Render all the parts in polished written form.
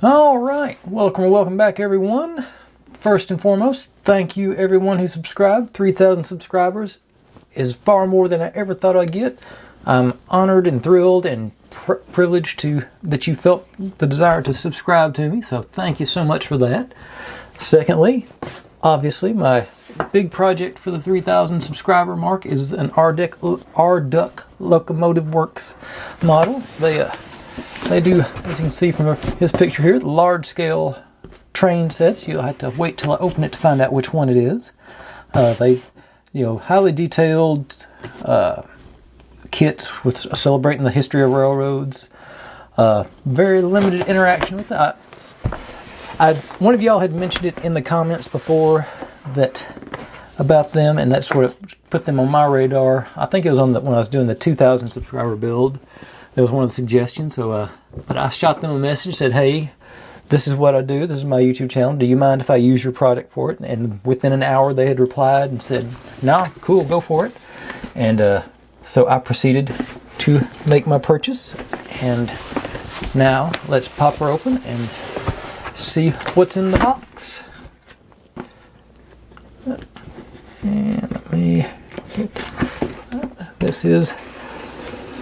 All right, welcome back, everyone. First and foremost, thank you everyone who subscribed. 3,000 subscribers is far more than I ever thought I'd get. I'm honored and thrilled and privileged that you felt the desire to subscribe to me, so thank you so much for that. Secondly, obviously, my big project for the 3,000 subscriber mark is an R.Duck Locomotive Works model. They do, as you can see from his picture here, large-scale train sets. You'll have to wait till I open it to find out which one it is. Highly detailed kits with celebrating the history of railroads. Very limited interaction with it. One of y'all had mentioned it in the comments before about them, and that's what put them on my radar. I think it was when I was doing the 2,000 subscriber build. That was one of the suggestions. But I shot them a message, said, "Hey, this is what I do. This is my YouTube channel. Do you mind if I use your product for it?" And within an hour, they had replied and said, "No, cool, go for it." And so I proceeded to make my purchase. And now let's pop her open and see what's in the box. And let me get this is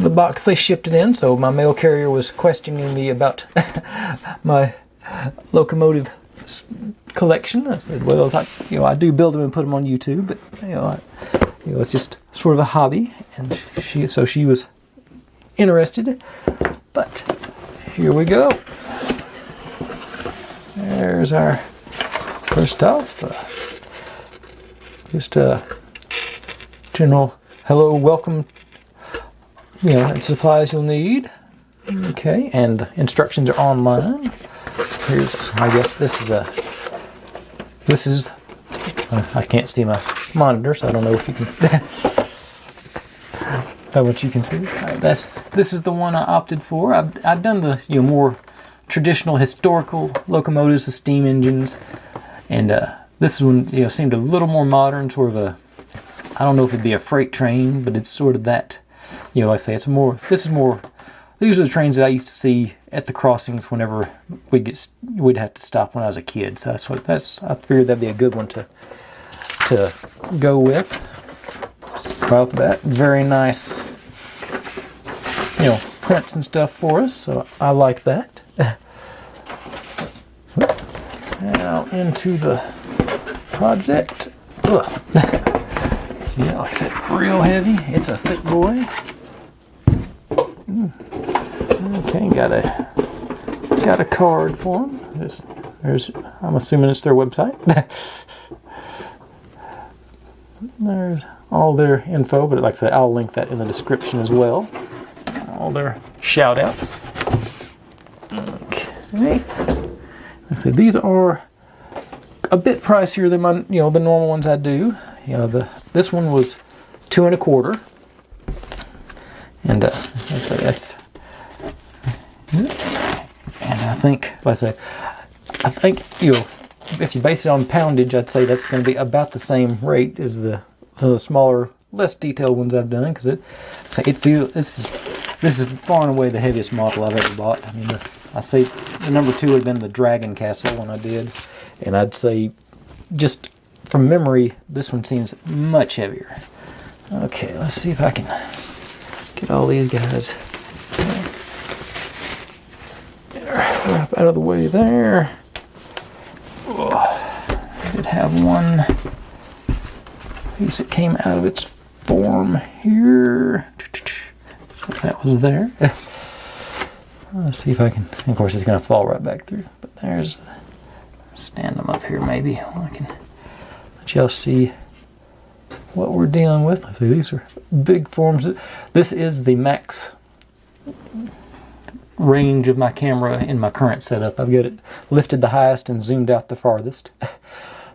the box they shipped it in. So my mail carrier was questioning me about my Locomotive collection. I said, "Well, I do build them and put them on YouTube, but it's just sort of a hobby." And she was interested. But here we go. There's our first off. Just a general hello, welcome. And supplies you'll need. Okay, and the instructions are online. I guess this is I can't see my monitor, so I don't know if you can how much you can see. This is the one I opted for. I've done the more traditional historical locomotives, the steam engines, and this one seemed a little more modern, sort of I don't know if it'd be a freight train, but it's sort of that. Like I say, these are the trains that I used to see at the crossings whenever we'd have to stop when I was a kid. So I figured that'd be a good one to go with. Right off the bat, very nice, prints and stuff for us. So I like that. Now into the project. Yeah, like I said, real heavy. It's a thick boy. Okay, got a card for them. I'm assuming it's their website. There's all their info, but like I said, I'll link that in the description as well. All their shout outs. Okay. Like I said, these are a bit pricier than the normal ones I do. This one was $2.25, and that's. And I think if you base it on poundage, I'd say that's going to be about the same rate as some of the smaller, less detailed ones I've done, because this is far and away the heaviest model I've ever bought. I mean, I'd say the number 2 would have been the Dragon Castle one I did, and I'd say just from memory, this one seems much heavier. Okay, let's see if I can get all these guys out of the way there. I did have one piece that came out of its form here. So that was there. Let's see if I can. Of course, it's going to fall right back through. But there's. Stand them up here, maybe. I can let y'all see what we're dealing with. So these are big forms. This is the max range of my camera in my current setup. I've got it lifted the highest and zoomed out the farthest.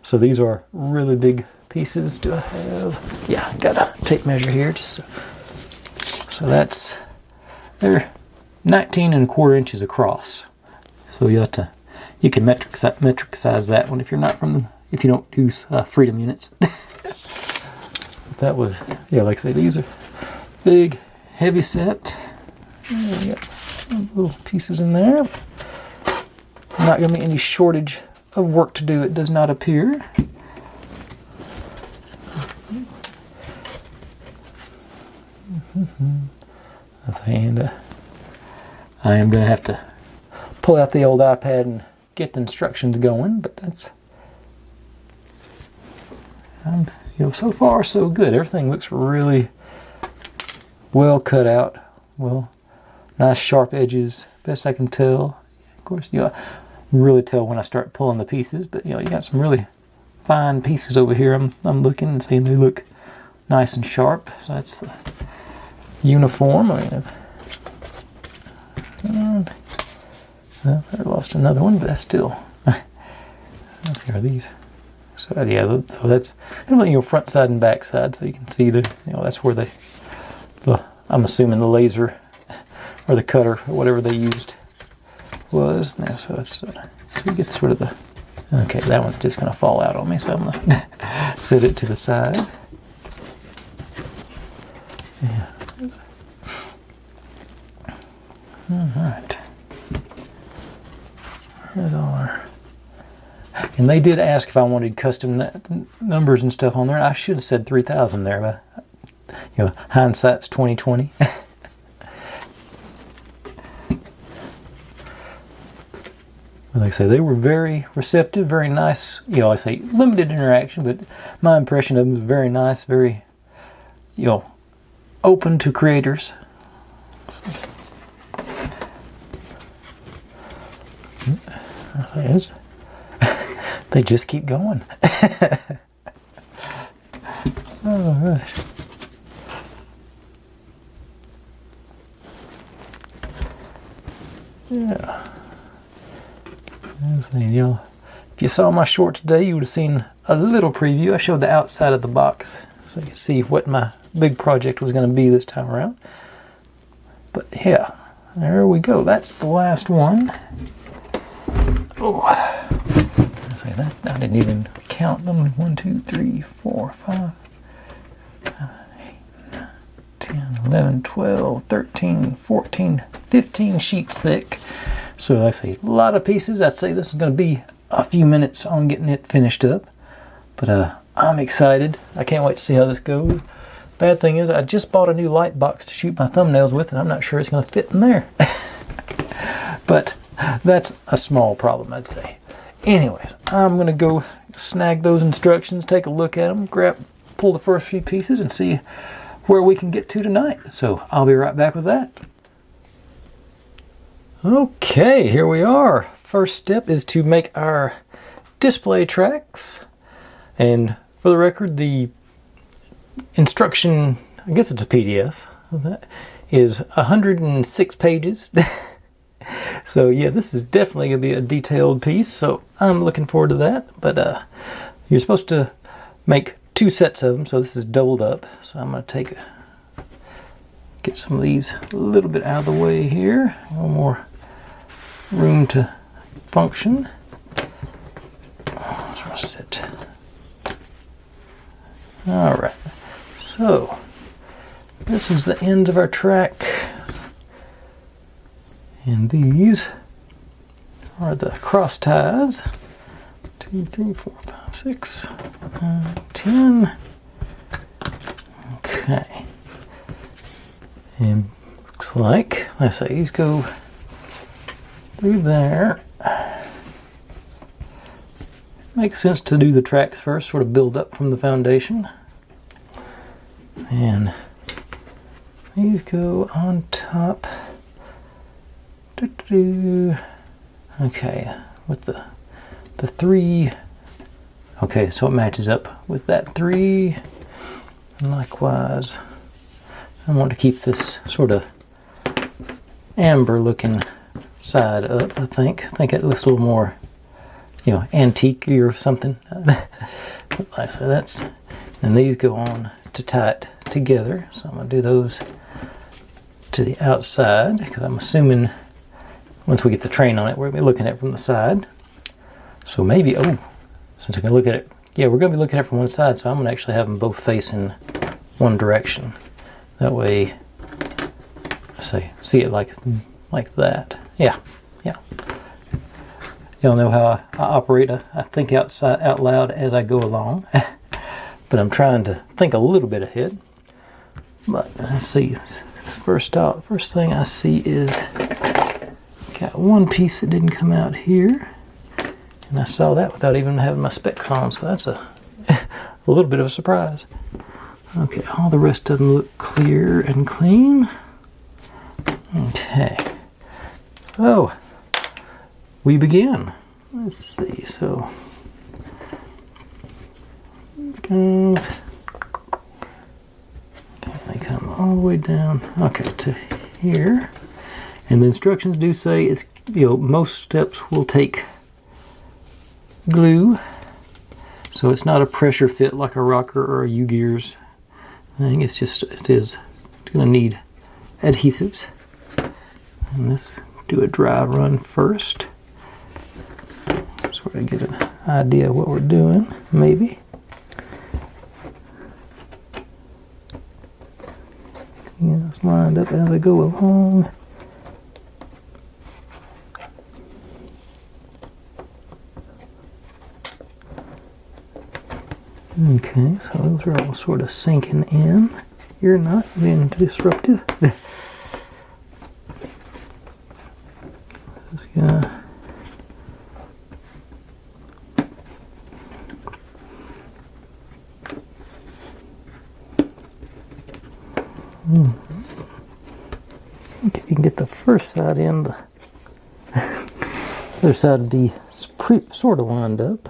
So these are really big pieces to have. Yeah, got a tape measure here. So they're 19¼ inches across. So you can metric size that one if you don't use Freedom units. That was, like I say, these are big, heavy set. We got some little pieces in there. not going to be any shortage of work to do, it does not appear. And I am going to have to pull out the old iPad and get the instructions going, but that's, so far so good. Everything looks really well cut out. Well, nice sharp edges, best I can tell. Of course, you really tell when I start pulling the pieces, but you got some really fine pieces over here. I'm looking and seeing they look nice and sharp. So that's the uniform. I lost another one, but that's still. Let's see, are these? So yeah, so that's front side and back side, so you can see that's where I'm assuming the laser or the cutter or whatever they used was. Now, so that's so you get sort of the. Okay, that one's just going to fall out on me, so I'm going to set it to the side. Yeah. All right. Here's all our. And they did ask if I wanted custom numbers and stuff on there. I should have said 3,000 there, but hindsight's 20/20. Like I say, they were very receptive, very nice. I say limited interaction, but my impression of them was very nice, very, open to creators. They just keep going. All right. Yeah. If you saw my short today, you would have seen a little preview. I showed the outside of the box so you can see what my big project was going to be this time around. But yeah, there we go. That's the last one. Oh, I didn't even count them. 1, 2, 3, 4, 5, 8, 9, 10, 11, 12, 13, 14, 15 sheets thick. So I say a lot of pieces. I'd say this is going to be a few minutes on getting it finished up. But I'm excited. I can't wait to see how this goes. Bad thing is I just bought a new light box to shoot my thumbnails with, and I'm not sure it's going to fit in there. But that's a small problem, I'd say. Anyways, I'm going to go snag those instructions, take a look at them, pull the first few pieces, and see where we can get to tonight. So I'll be right back with that. Okay, here we are. First step is to make our display tracks. And for the record, the instruction, I guess it's a PDF, that is 106 pages. So yeah, this is definitely going to be a detailed piece, so I'm looking forward to that. But you're supposed to make 2 sets of them, so this is doubled up. So I'm going to get some of these a little bit out of the way here. A little more room to function. So sit. All right. So this is the end of our track. And these are the cross ties. 2, 3, 4, 5, 6, 10. Okay. And looks like, I say these go through there. Makes sense to do the tracks first, sort of build up from the foundation. And these go on top. Okay, with the 3. Okay, so it matches up with that 3. And likewise, I want to keep this sort of amber looking side up, I think. I think it looks a little more, antique or something. So that's, and these go on to tie it together. So I'm going to do those to the outside, because I'm assuming once we get the train on it, we're going to be looking at it from the side. So maybe, since I can look at it, yeah, we're going to be looking at it from one side, so I'm going to actually have them both facing one direction. That way, see it like that. Yeah. Y'all know how I operate. I think out loud as I go along. But I'm trying to think a little bit ahead. But let's see. First thing I see is got one piece that didn't come out here. And I saw that without even having my specs on, so that's a little bit of a surprise. Okay, all the rest of them look clear and clean. Okay, so we begin. Let's see, so this goes, okay, they come all the way down, okay, to here. And the instructions do say it's, most steps will take glue, so it's not a pressure fit like a rocker or a U-gears. I think it's going to need adhesives. And let's do a dry run first, so we get an idea of what we're doing, maybe. Yeah, it's lined up as I go along. Okay, so those are all sort of sinking in. You're not being disruptive. Yeah. If you can get the first side in, the other side would be sort of lined up.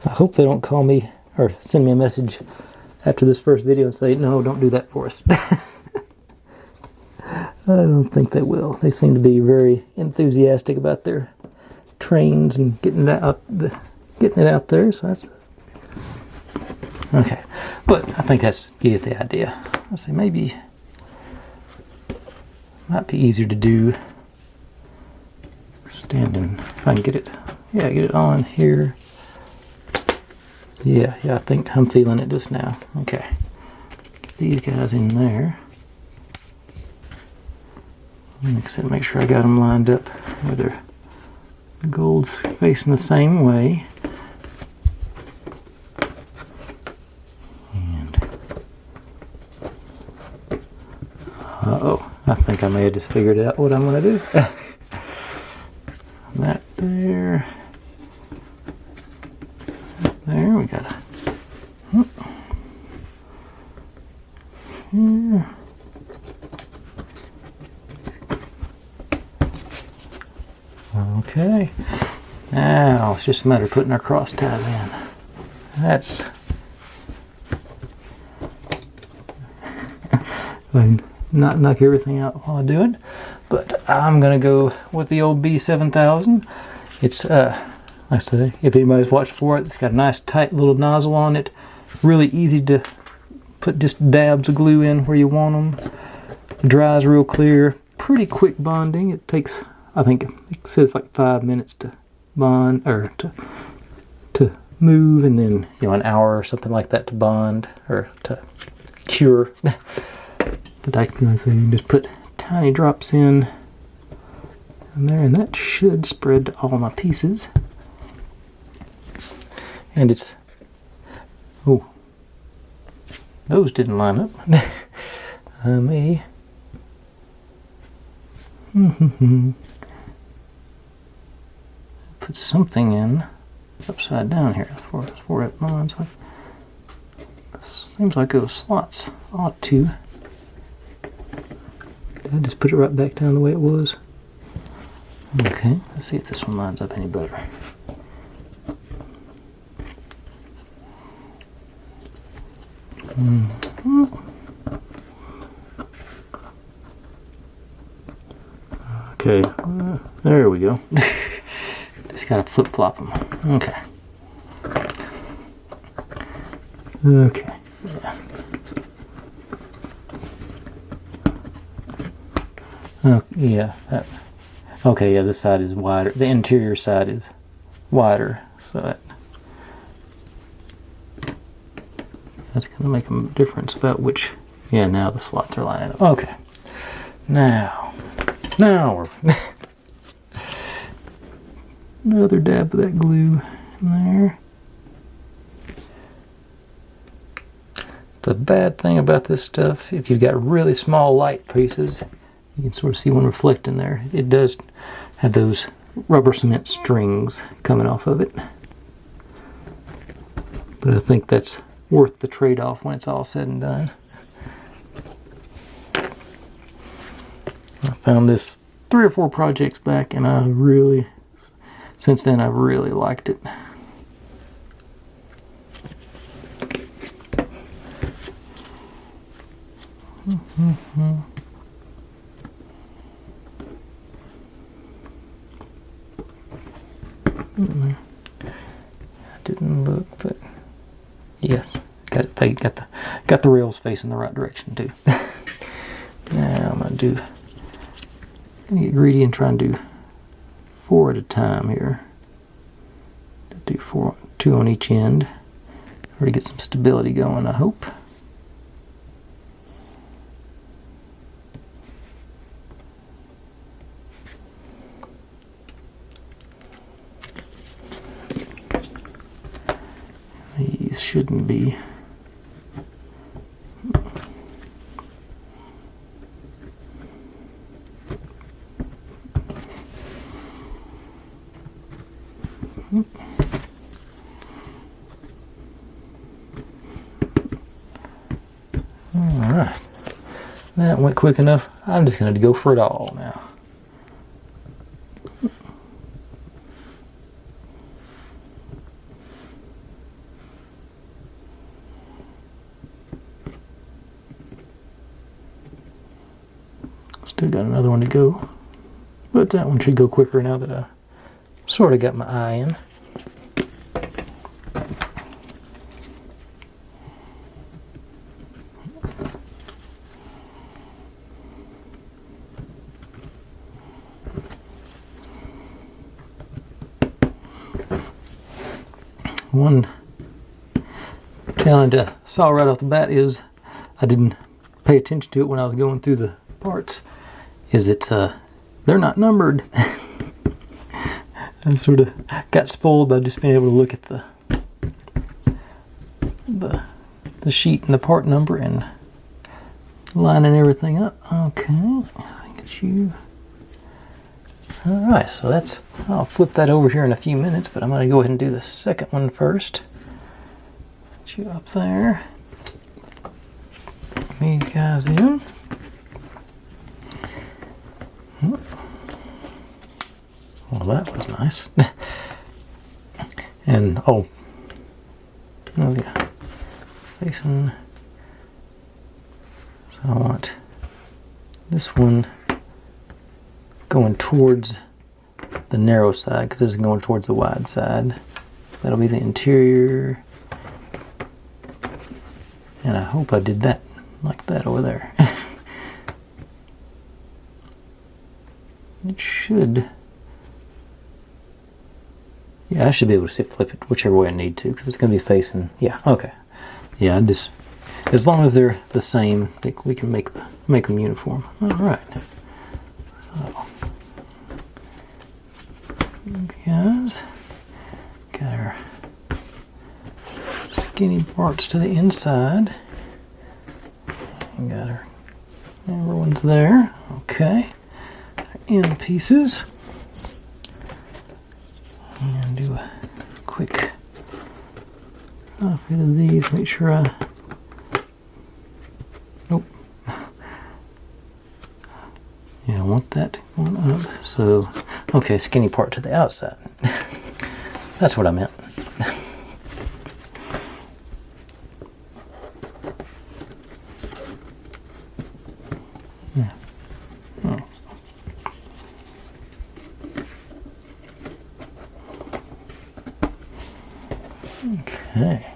I hope they don't call me or send me a message after this first video and say, no, don't do that for us. I don't think they will. They seem to be very enthusiastic about their trains and getting it out there, so that's okay. But I think that's, you get the idea. I say maybe might be easier to do standing, if I can get it. Yeah, get it on here. Yeah, I think I'm feeling it just now. Okay, get these guys in there. Like I said, make sure I got them lined up where the gold's facing the same way. And I think I may have just figured out what I'm going to do. That there. There we got it. Here. Okay. Now it's just a matter of putting our cross ties in. That's not knock everything out while I do it, but I'm gonna go with the old B7000. It's like I say, if anybody's watched for it, it's got a nice tight little nozzle on it. Really easy to put just dabs of glue in where you want them. Dries real clear. Pretty quick bonding. It takes, I think it says like 5 minutes to bond or to move, and then an hour or something like that to bond or to cure. But I can just put tiny drops in there, and that should spread to all my pieces. And it's, oh, those didn't line up. I may put something in upside down here for it lines. Seems like those slots ought to. Did I just put it right back down the way it was? Okay, let's see if this one lines up any better. Okay, there we go. Just gotta flip-flop them. Okay. Okay. Yeah. Okay, yeah, this side is wider. The interior side is wider, so that That's going to make a difference about which. Yeah, now the slots are lining up. Okay. Now we're another dab of that glue in there. The bad thing about this stuff, if you've got really small light pieces, you can sort of see one reflecting there. It does have those rubber cement strings coming off of it. But I think that's worth the trade-off when it's all said and done. I found this 3 or 4 projects back, and since then I've really liked it. I didn't look, but yes, got the rails facing the right direction too. Now I'm gonna get greedy and try and do 4 at a time here. Do 2 on each end, or to get some stability going, I hope. These shouldn't be. Alright, that went quick enough. I'm just going to go for it all now. Still got another one to go, but that one should go quicker now that I sort of got my eye in. One challenge I saw right off the bat is I didn't pay attention to it when I was going through the parts. Is that they're not numbered. I sort of got spoiled by just being able to look at the sheet and the part number and lining everything up. Okay, I get you. Alright, so I'll flip that over here in a few minutes, but I'm going to go ahead and do the second one first. Get you up there. These guys in. Well, that was nice. And, oh yeah, facing, so I want this one going towards the narrow side, because this is going towards the wide side. That'll be the interior. And I hope I did that like that over there. It should. Yeah, I should be able to flip it whichever way I need to, because it's going to be facing. Yeah, okay. Yeah, as long as they're the same, I think we can make them uniform. All right. So, these guys got our skinny parts to the inside. And got our number ones there. Okay. End pieces. And do a quick fit of these. Make sure nope. Yeah, I want that one up. So, okay, skinny part to the outside. That's what I meant. Yeah. Oh. Okay.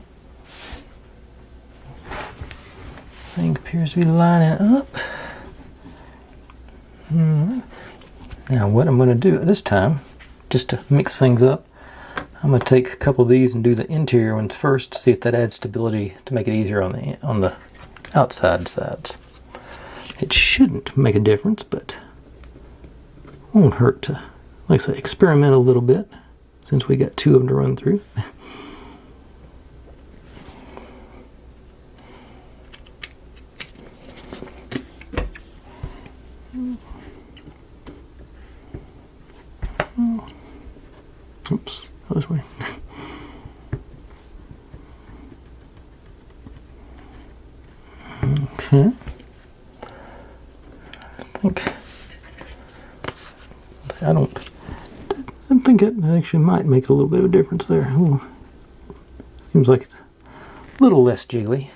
Thing appears to be lining up. Now what I'm going to do this time, just to mix things up, I'm going to take a couple of these and do the interior ones first to see if that adds stability to make it easier on the outside sides. It shouldn't make a difference, but won't hurt to, like I say, experiment a little bit since we got 2 of them to run through. Oops, this way. Okay. I think it actually might make a little bit of a difference there. Ooh. Seems like it's a little less jiggly.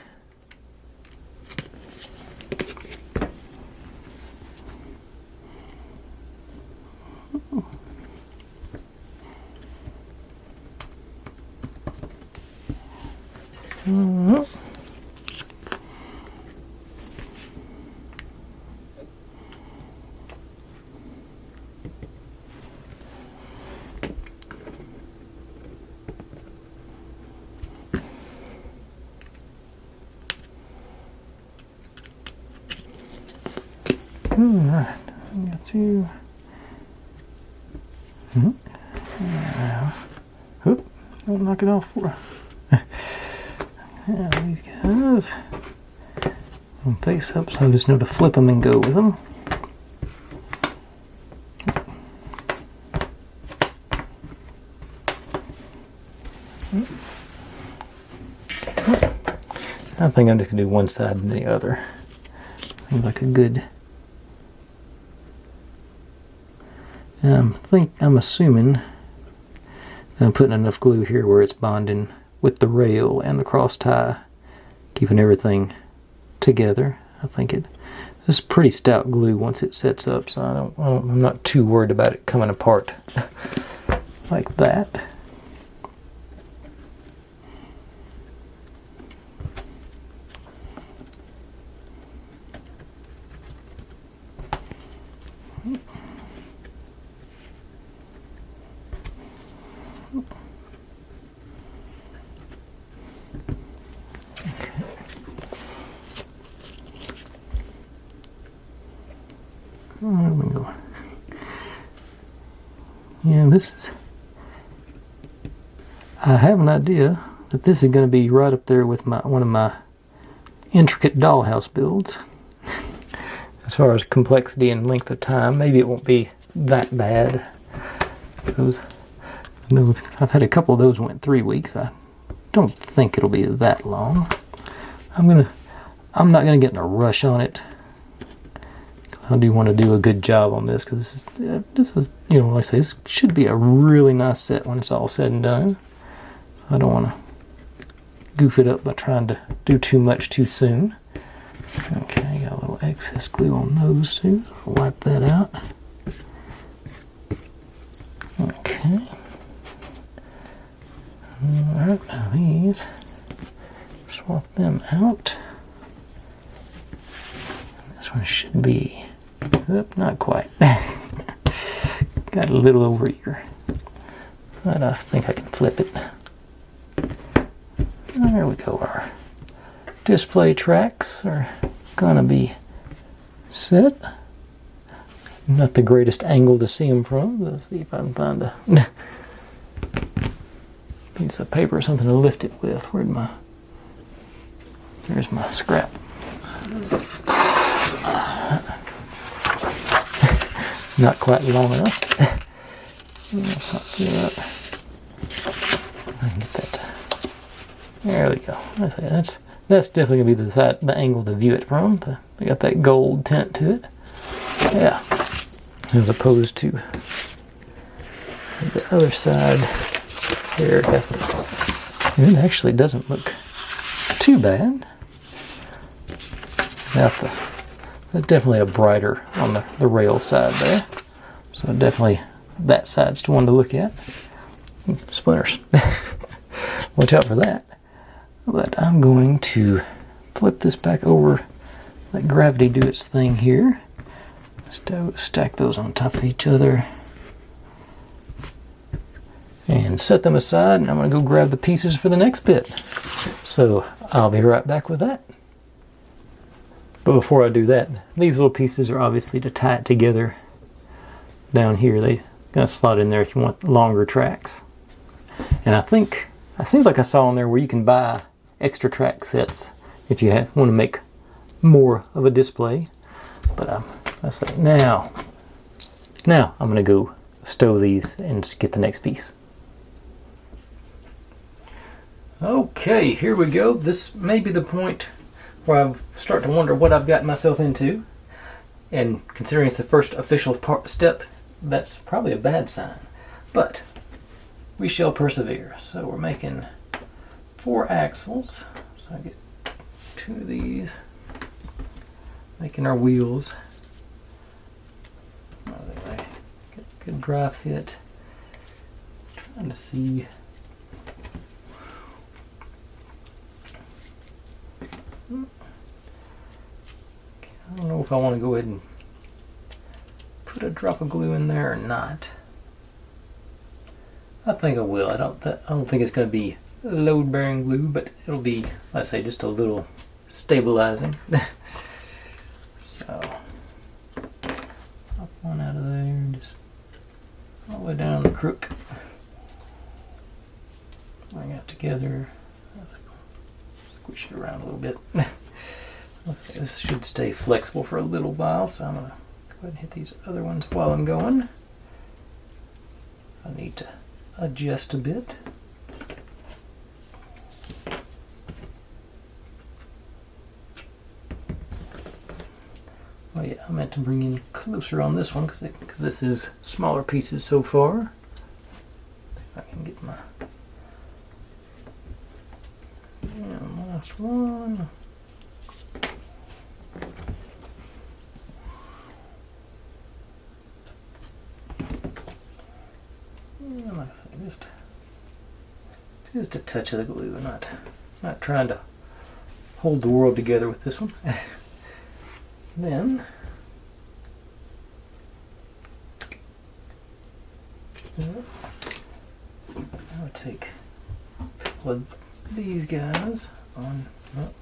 Alright, I got you. Oop, don't knock it off for yeah, these guys. I'm face up, so I just know to flip them and go with them. I think I'm just going to do one side and the other. Seems like a good... I'm assuming that I'm putting enough glue here where it's bonding with the rail and the cross tie, keeping everything together. I think this is pretty stout glue once it sets up, so I'm not too worried about it coming apart like that. Where are we going? Yeah, I have an idea that this is going to be right up there with one of my intricate dollhouse builds. As far as complexity and length of time, maybe it won't be that bad. I've had a couple of those went 3 weeks. I don't think it'll be that long. I'm not gonna get in a rush on it. I do want to do a good job on this because this is like I say, this should be a really nice set when it's all said and done. I don't want to goof it up by trying to do too much too soon. Okay, got a little excess glue on those two. Wipe that out. Okay. Alright, now these, swap them out. This one should be, not quite. Got a little over here. But I think I can flip it. There we go. Our display tracks are gonna be set. Not the greatest angle to see them from. Let's see if I can find a piece of paper or something to lift it with. There's my scrap. Not quite long enough. Let's not do that. I can get that. There we go. That's definitely gonna be the angle to view it from. I got that gold tint to it. Yeah. As opposed to the other side here, definitely. It actually doesn't look too bad. Definitely a brighter on the rail side there. So definitely that side's the one to look at. Splinters. Watch out for that. But I'm going to flip this back over, let gravity do its thing here. Stack those on top of each other. and set them aside, and I'm going to go grab the pieces for the next bit. So I'll be right back with that. But before I do that, these little pieces are obviously to tie it together down here. They gonna slot in there if you want longer tracks. And I think, it seems like I saw on there where you can buy extra track sets if you want to make more of a display. But let's say now I'm gonna go stow these and just get the next piece. Okay, here we go. This may be the point where I start to wonder what I've gotten myself into. And considering it's the first official step, that's probably a bad sign. But we shall persevere. So we're making 4 axles. So I get 2 of these. Making our wheels. Good dry fit. Trying to see. I don't know if I want to go ahead and put a drop of glue in there or not. I think I will. I don't think it's going to be load-bearing glue, but it'll be, let's say, just a little stabilizing. So, pop one out of there and just all the way down the crook. Bring it together. Squish it around a little bit. This should stay flexible for a little while, so I'm going to go ahead and hit these other ones while I'm going. I need to adjust a bit. Oh yeah, I meant to bring in closer on this one because this is smaller pieces so far. If I can get my last one. Like I say, just a touch of the glue. I'm not trying to hold the world together with this one. Then I would take a couple of these guys on. Well,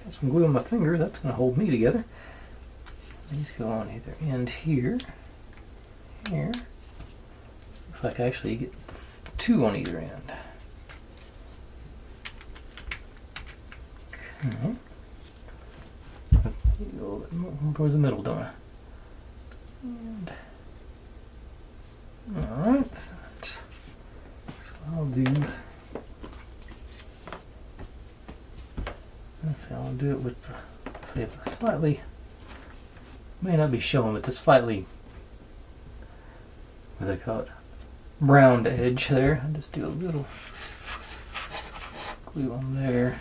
got some glue on my finger. That's going to hold me together. These go on either end here. Looks like actually you get 2 on either end. Okay. A little bit more towards the middle, don't I? And alright, so that's what I'll do. Let's see, I'll do it with the, say, a slightly, may not be showing, but the slightly, what do they call it? Browned edge there. I'll just do a little glue on there.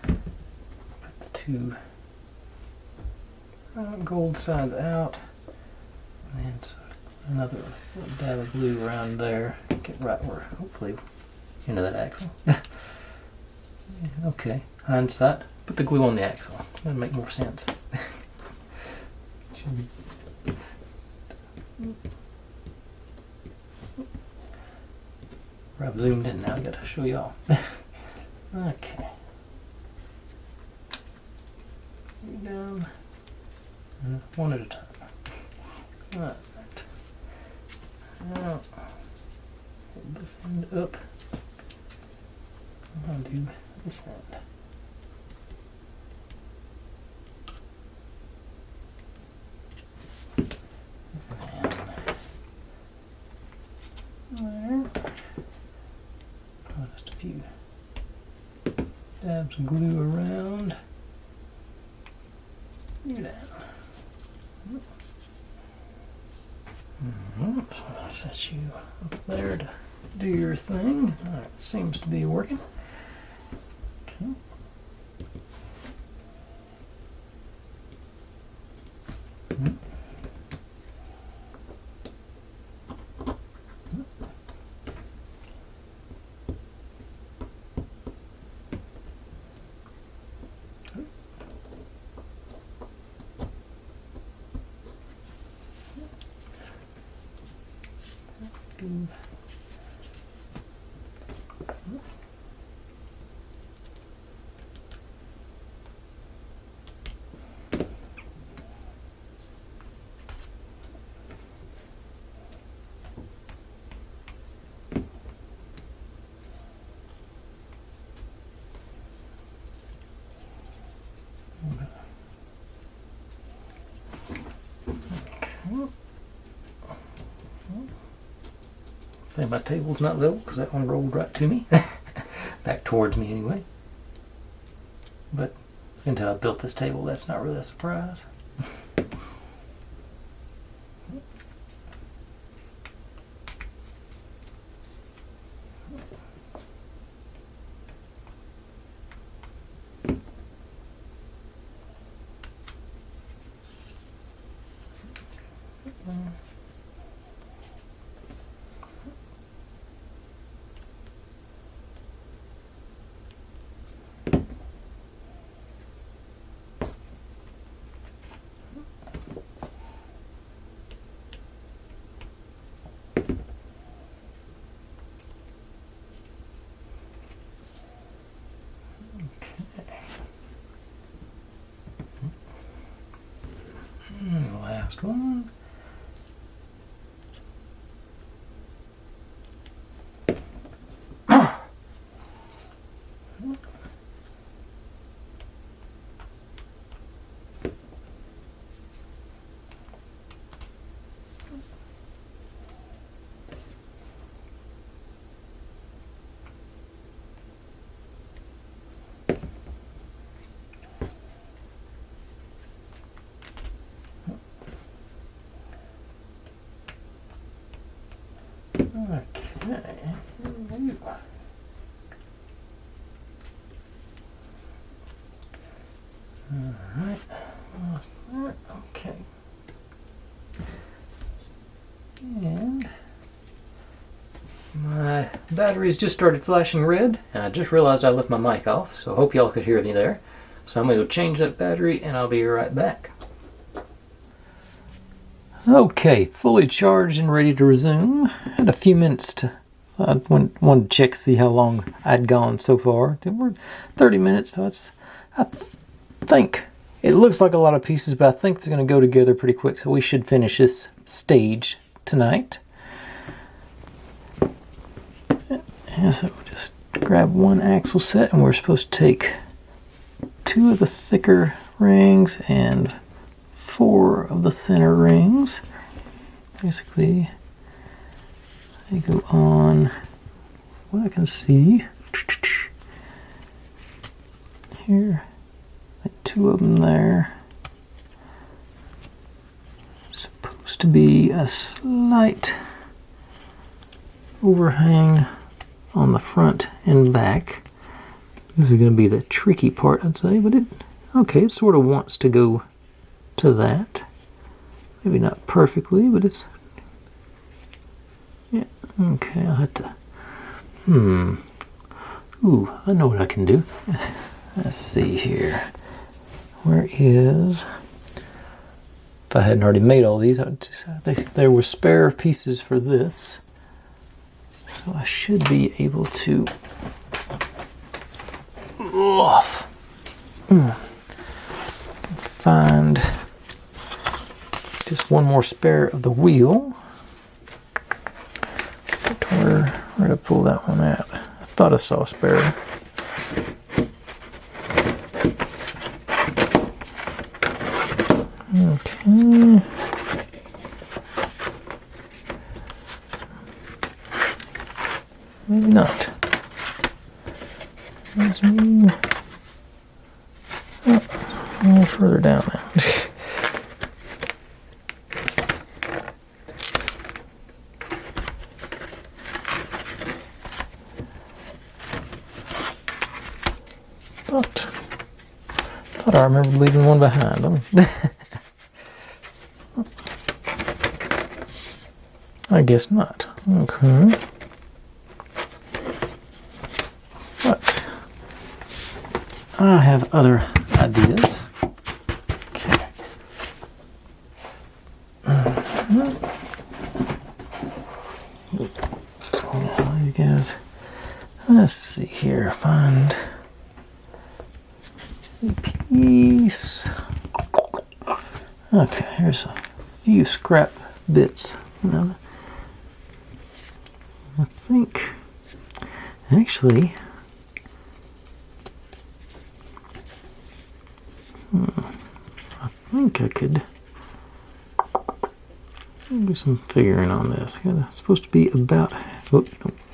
Put the 2 gold sides out, and then so another little dab of glue around there. Get right where, hopefully, into that axle. Okay, hindsight, put the glue on the axle. That'll make more sense. I've zoomed in now, I gotta show y'all. Okay. Down. One at a time. Alright. Now, hold this end up. I'll do this end. Just a few dabs of glue around. You down. So I'll set you up there to do your thing. Alright, seems to be working. Okay. Say my table's not level because that one rolled right to me. Back towards me anyway. But since I built this table, that's not really a surprise. Last one. Okay. Alright. Okay. And my batteries just started flashing red, and I just realized I left my mic off, so I hope y'all could hear me there. So I'm going to go change that battery, and I'll be right back. Okay, fully charged and ready to resume. Had a few minutes to, I wanted to check to see how long I'd gone so far. We're 30 minutes, so I think, it looks like a lot of pieces, but I think it's going to go together pretty quick, so we should finish this stage tonight. And so just grab one axle set, and we're supposed to take 2 of the thicker rings and 4 of the thinner rings. Basically, they go on what I can see here, like 2 of them there. Supposed to be a slight overhang on the front and back. This is going to be the tricky part, I'd say, but it sort of wants to go to that. Maybe not perfectly, but it's, yeah, okay, I'll have to, ooh, I know what I can do. Let's see here. Where is, if I hadn't already made all these, there were spare pieces for this. So I should be able to find just one more spare of the wheel. Where did I pull that one at? I thought I saw a spare. Okay. Maybe not. Let's move a little further down now. Thought I remember leaving one behind. I guess not. Okay. But I have other ideas. Okay. You guys, let's see here. Find a piece. Okay, here's a few scrap bits. Now, I think actually. I think I could do some figuring on this. It's supposed to be about Oh,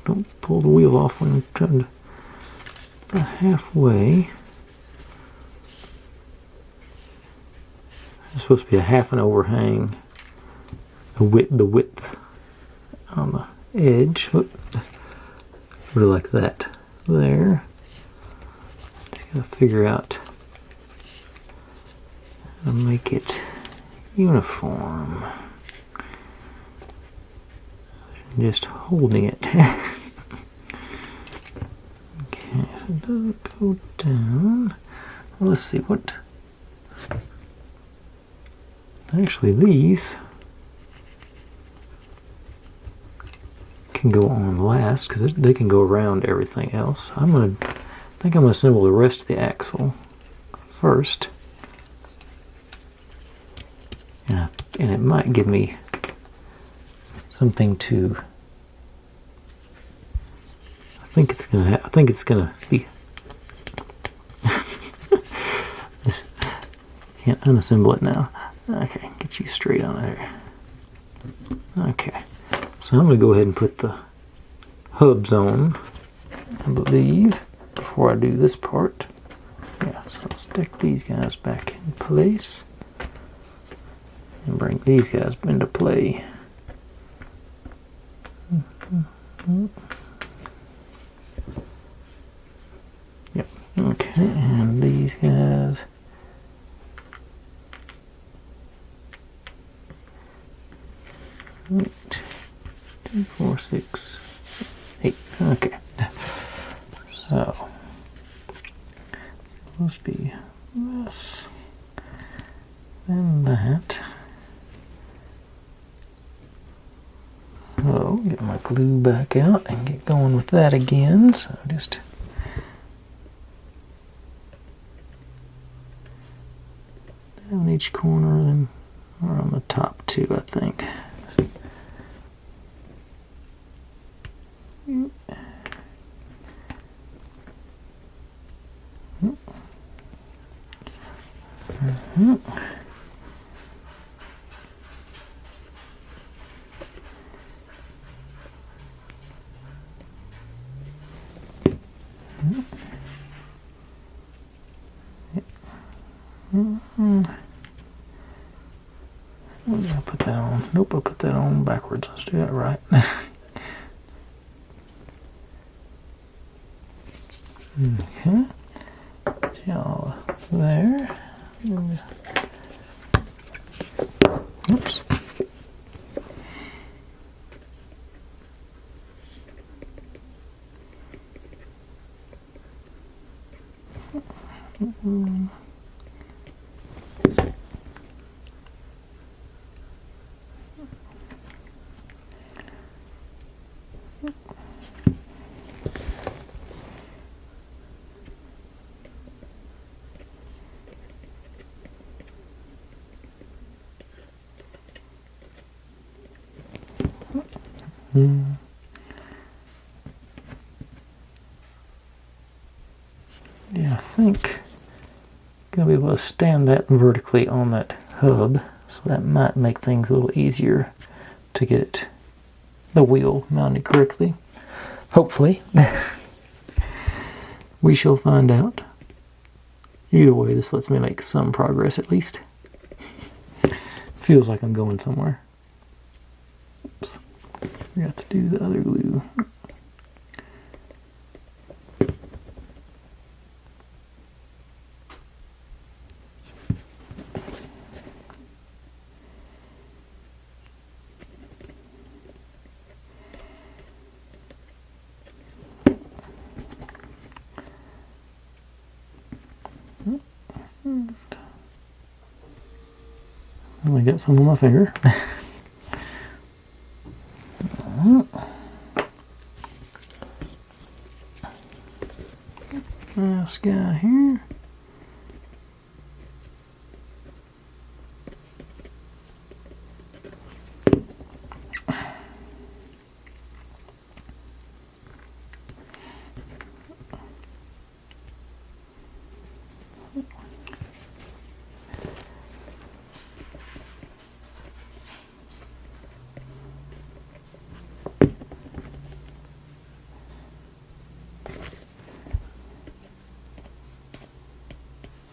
don't pull the wheel off when I'm trying to. About halfway. This is supposed to be a half an overhang. The width on the edge. Sort of like that. There. Just gotta figure out how to make it uniform. Just holding it. Okay, so it doesn't go down. Well, let's see what. Actually, these can go on last because they can go around everything else. I think I'm gonna assemble the rest of the axle first, and it might give me something to. I think it's gonna be. Can't unassemble it now. Okay, get you straight on there. Okay, so I'm gonna go ahead and put the hubs on, I believe, before I do this part. Yeah, so I'll stick these guys back in place and bring these guys into play. Yep, okay, and these guys. 2, 4, 6, 8. Okay. So must be this, then that. Oh, get my glue back out and get going with that again. So just down each corner and or on the top too, I think. What did I put that on? Nope, I put that on backwards. Let's do that right. Okay. Y'all there. Oops. Yeah, I think I'm gonna be able to stand that vertically on that hub, so that might make things a little easier to get the wheel mounted correctly. Hopefully. We shall find out. Either way, this lets me make some progress at least. Feels like I'm going somewhere. Oops. Forgot to do the other glue. Only got some on my finger. This guy here.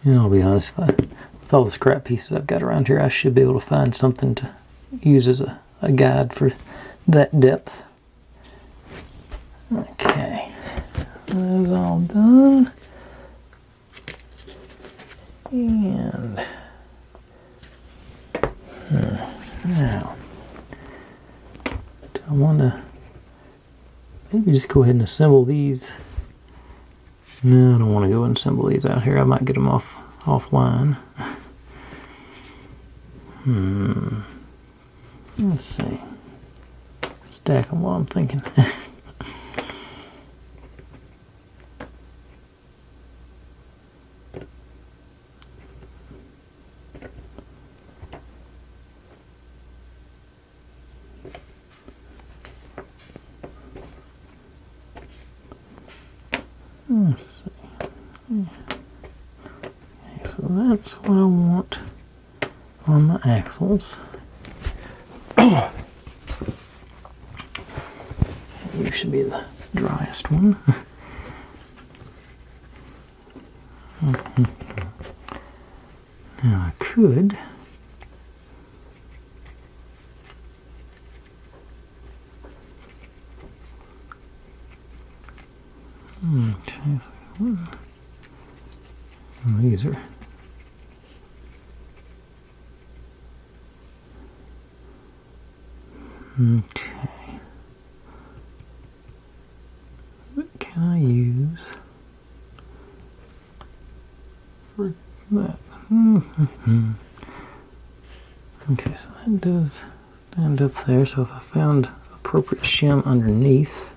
And I'll be honest, with all the scrap pieces I've got around here, I should be able to find something to use as a guide for that depth. Okay, that's all done. And now, do I want to maybe just go ahead and assemble these? No, I don't want to go and assemble these out here. I might get them offline. Let's see. Stack them while I'm thinking. Let's see. Okay, so that's what I want on my axles. You should be the driest one. Now I could okay, so these are okay. What can I use for that? Okay, so that does end up there. So if I found appropriate shim underneath,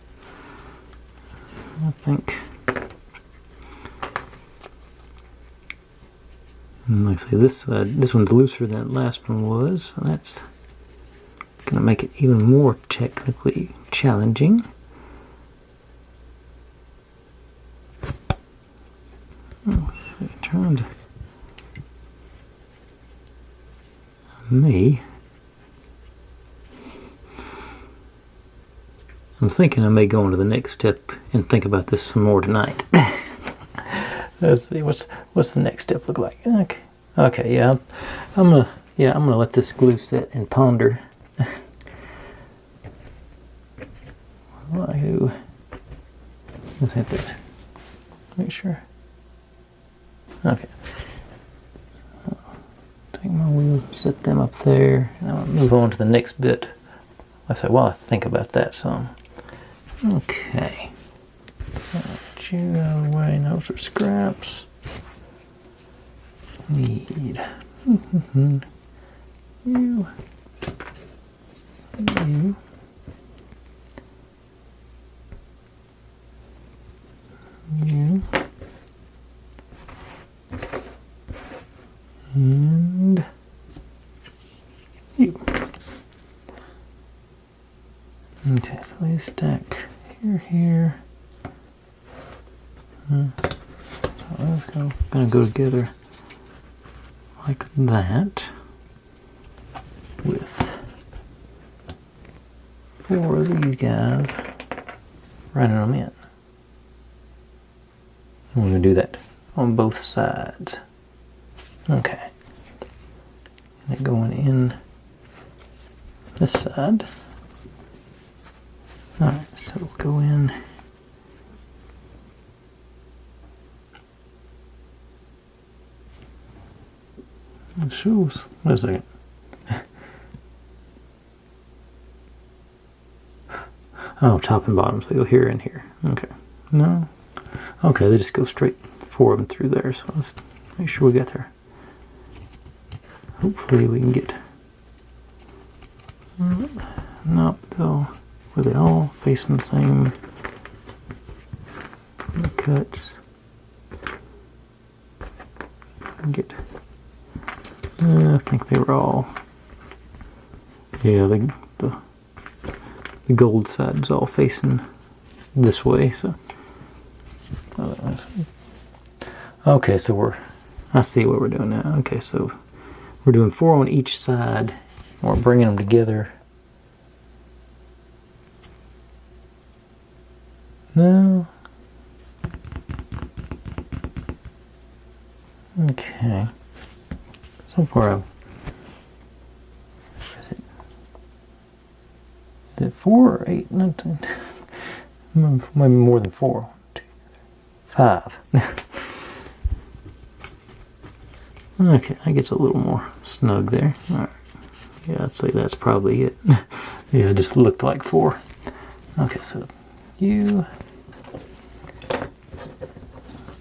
I think, and like I say, this one's looser than the last one was, so that's going to make it even more technically challenging. Let's see, trying to I'm thinking I may go on to the next step and think about this some more tonight. Let's see, what's the next step look like? Okay, yeah, I'm gonna let this glue set and ponder. Let's hit that. Make sure. Okay. So, take my wheels and set them up there, and I'm gonna move on to the next bit. I say, well, I think about that some. Okay. So, get you out of the way. Those are scraps. Need you. You. You. And you. Okay, so they stack here. So that's gonna go together like that with 4 of these guys running them in. And we're gonna do that on both sides. Okay. And it going in this side. Alright, so we'll go in. It shows. Wait a second. Oh, top and bottom, so they go here and here. Okay. No. Okay, they just go straight 4 of them through there, so let's make sure we get there. Hopefully we can get. Nope, though. Were they all facing the same cuts? Get. I think they were all. Yeah, the gold side's all facing this way, so. Okay, so I see what we're doing now. Okay, so we're doing 4 on each side. We're bringing them together. No. Okay. So far is it 4 or 8? No, 10. Maybe more than 4. 1, 2, 5. Okay, that gets a little more snug there. All right. Yeah, I'd say that's probably it. Yeah, it just looked like 4. Okay, so you,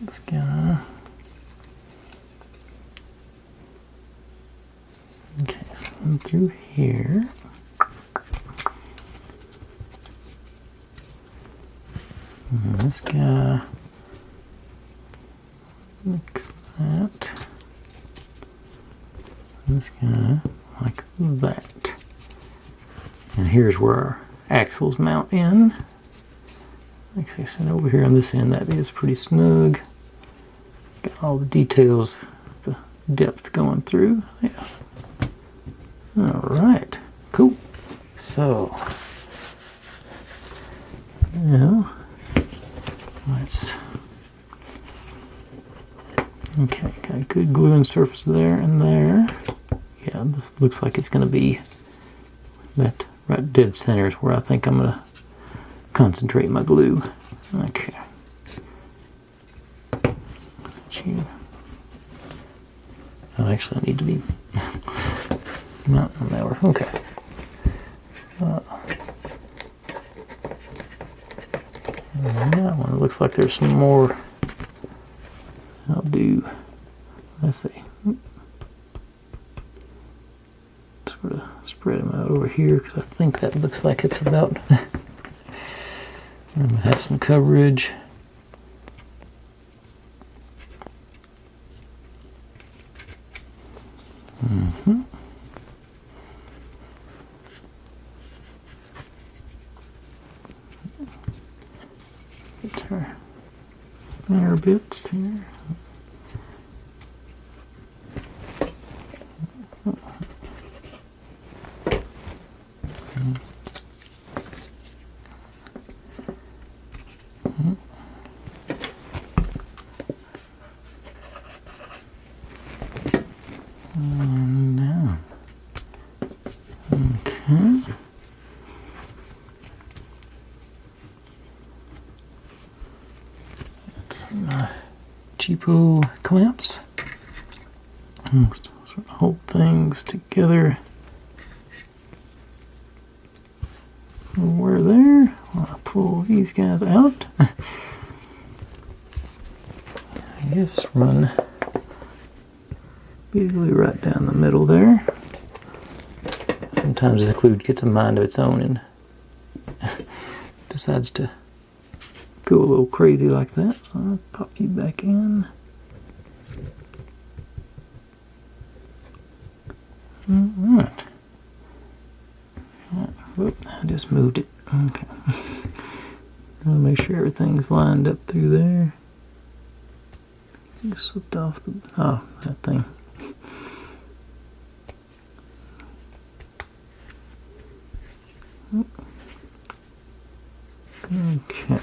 this guy. Okay, so I'm through here. And this guy, mix that. And this guy, like that. And here's where our axles mount in. Like I said, over here on this end, that is pretty snug. Got all the details, the depth going through. Yeah. All right, cool. So, now, let's, okay, got a good gluing surface there and there. Yeah, this looks like it's going to be that right dead center is where I think I'm going to concentrate my glue. Okay. Oh, actually, I need to be mounting an hour. Okay. And that one looks like there's some more. I'll do. Let's see. Sort of spread them out over here because I think that looks like it's about. I'm gonna have some coverage. Get our thinner bits here. Now, okay. Got some cheapo clamps. Sort of hold things together. Over there. I'll pull these guys out. I guess run usually right down the middle there. Sometimes the glue gets a mind of its own and decides to go a little crazy like that. So I'll pop you back in. Alright. Whoop, I just moved it. Okay. I'll make sure everything's lined up through there. It slipped off the. Oh, that thing. Okay.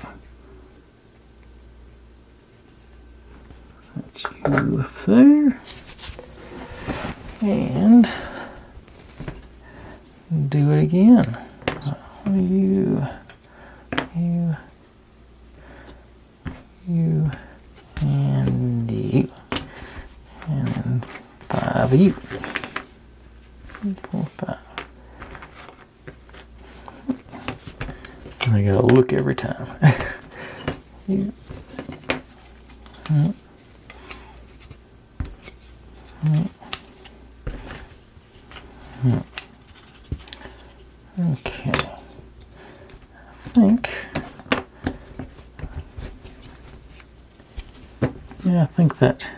Put you up there. And do it again. So you, and you. And then 5 of you. 4, 5. I gotta look every time. You. Okay. I think. Yeah, I think that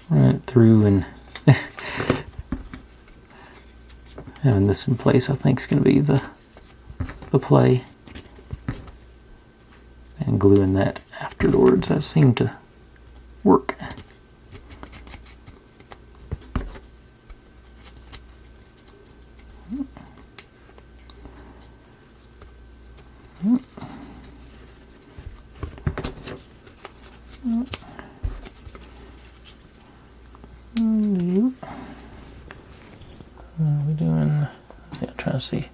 run it through and having this in place, I think is going to be the play, and gluing that afterwards. That seemed to work. to see.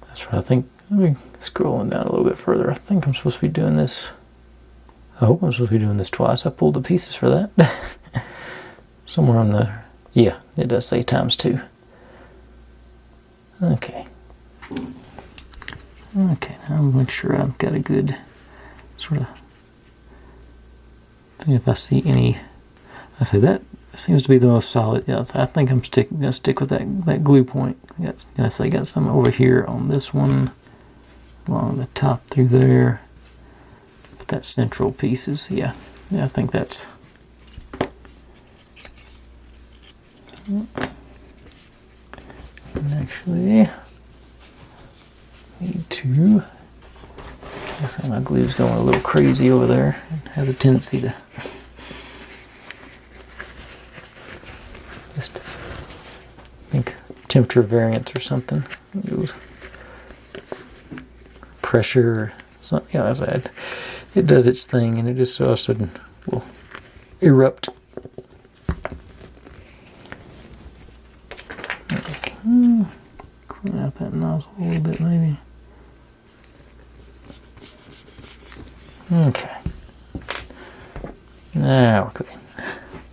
That's right. I think, let me scrolling down a little bit further. I think I'm supposed to be doing this. I hope I'm supposed to be doing this twice. I pulled the pieces for that. Somewhere on the, yeah, it does say ×2. Okay. Okay, now I'll make sure I've got a good sort of thing. If I see any, I say that seems to be the most solid. Yeah, so I think I'm gonna stick with that glue point. I got some over here on this one, along the top through there. But that central piece is, yeah, I think that's. And actually, need to. I think my glue's going a little crazy over there. It has a tendency to just, I think, temperature variance or something. Pressure or something. You know, as I had, it does its thing, and it just all of a sudden will erupt. Clean out that nozzle a little bit, maybe. Okay. Now we're cooking.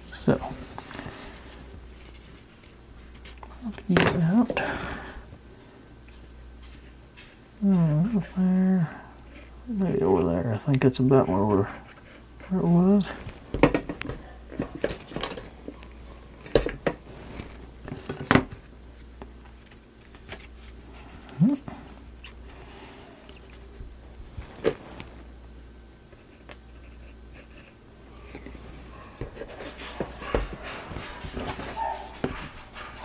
So, pop you out. Over there. Maybe over there. I think that's about where it was.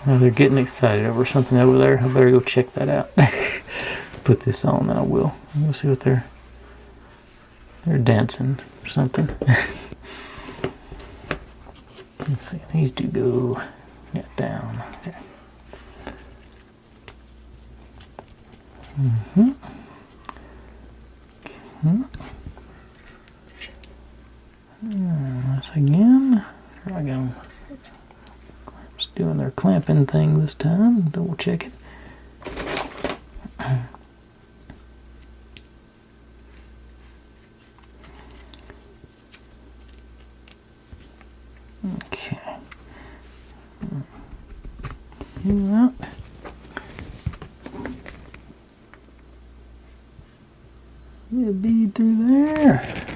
Oh, they're getting excited over something over there. I better go check that out. Put this on, then I will. We'll see what they're dancing or something. Let's see. These do go down. Okay. This again. Here I go. Doing their clamping thing this time. Double check it. Okay. That. Get a bead through there.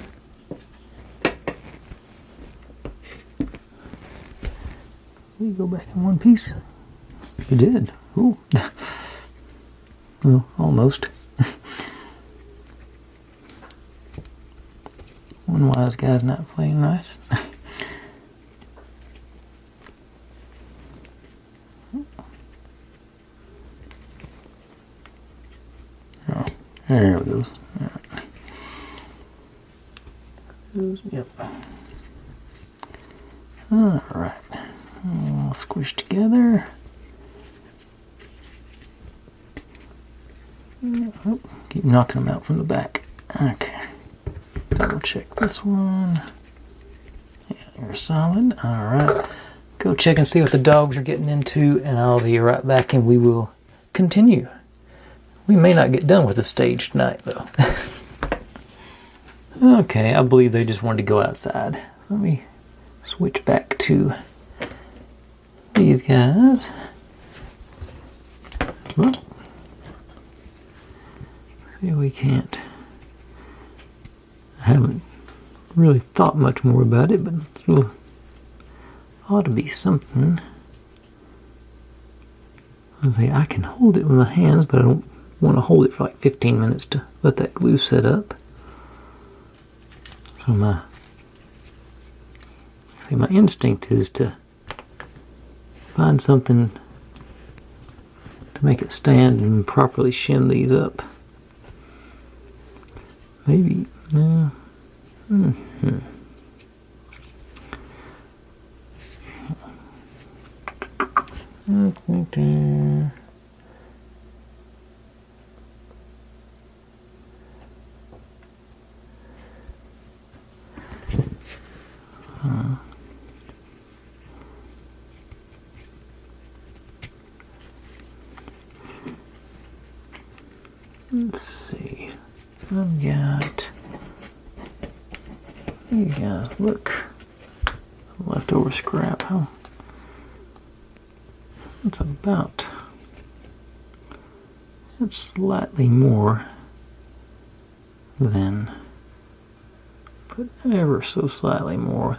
We go back in one piece. You did. Ooh. Well, almost. One wise guy's not playing nice. Oh, there it goes. Yep. All right. All squished together. Oh, keep knocking them out from the back. Okay. Double check this one. Yeah, you're solid. All right. Go check and see what the dogs are getting into, and I'll be right back and we will continue. We may not get done with the stage tonight, though. Okay, I believe they just wanted to go outside. Let me switch back to these guys. Well, see, we can't. I haven't really thought much more about it, but it ought to be something. I can hold it with my hands, but I don't want to hold it for like 15 minutes to let that glue set up. So my instinct is to find something to make it stand and properly shim these up. Maybe, no. Let's see. I've got, you guys look, leftover scrap. Huh? It's about, it's slightly more than, but ever so slightly more.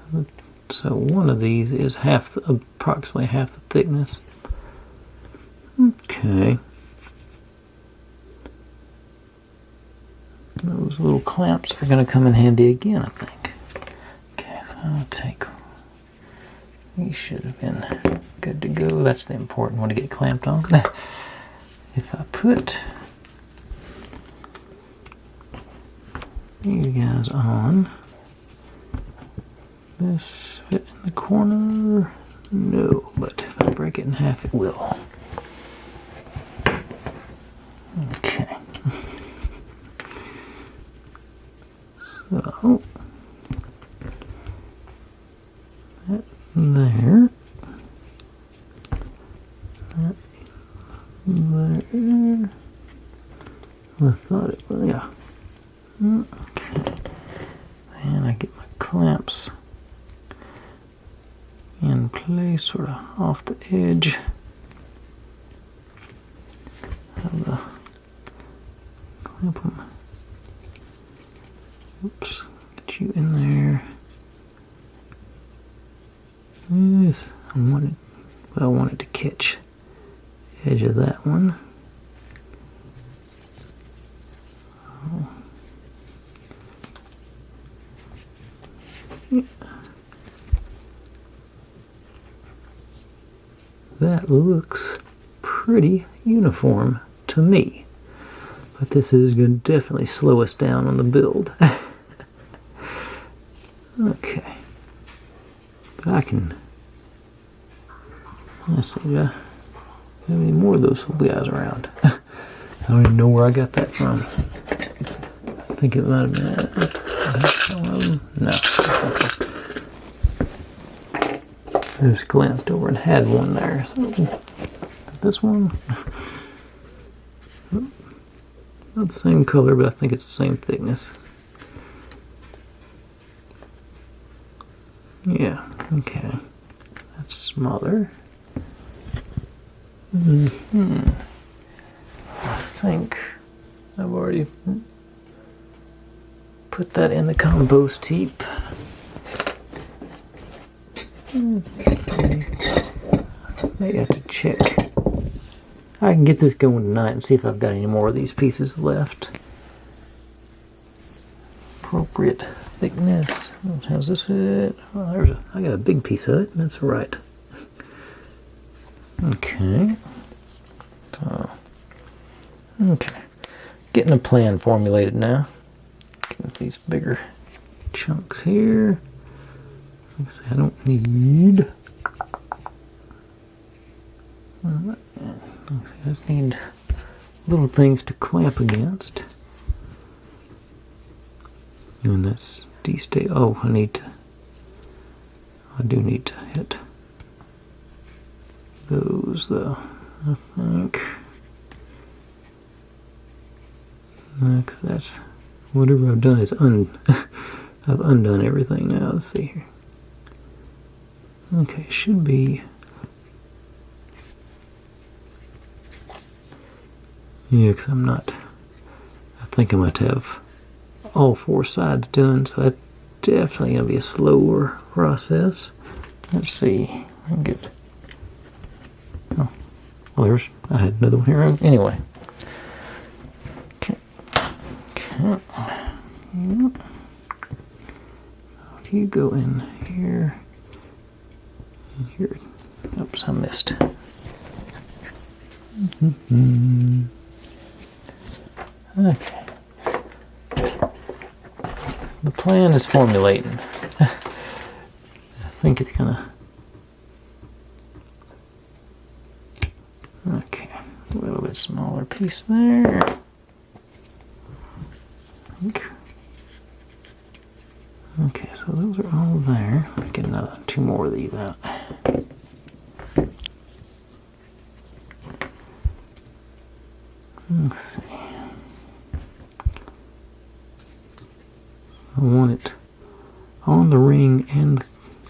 So one of these is approximately half the thickness. Okay. Those little clamps are going to come in handy again, I think. Okay, so I'll take, these should have been good to go. That's the important one to get clamped on. If I put these guys on, this fit in the corner? No, but if I break it in half, it will. Okay. So, that there. That there. I thought it was, yeah. Okay. And I get my clamps in place, sort of off the edge of the clamp them. Oops, get you in there. Yes, I wanted to catch the edge of that one. Oh. Yeah. That looks pretty uniform to me, but this is going to definitely slow us down on the build. Okay, but I can, let's see, do I have any more of those little guys around? I don't even know where I got that from. I think it might have been one of them. No. I just glanced over and had one there. So this one, not the same color, but I think it's the same thickness. Yeah, okay. That's smaller. I think I've already put that in the compost heap. Maybe I have to check. I can get this going tonight and see if I've got any more of these pieces left. Appropriate thickness. How's this fit? Well, I got a big piece of it. That's right. Okay. So, okay. Getting a plan formulated now. Getting these bigger chunks here. I don't need. I just need little things to clamp against. And that's de-stay. Oh, I do need to hit those though, I think. Because that's, whatever I've done is I've undone everything now. Let's see here. Okay, should be. Yeah, because I'm not. I think I might have all four sides done, so that's definitely going to be a slower process. Let's see. I can get. Oh, well, I had another one here. Anyway. Okay. Okay. Yep. If you go in here. Here. Oops, I missed. Okay. The plan is formulating. I think it's gonna. Okay, a little bit smaller piece there. Okay, so those are all there. Let me get another 2 more of these out. Let's see. want it on the ring and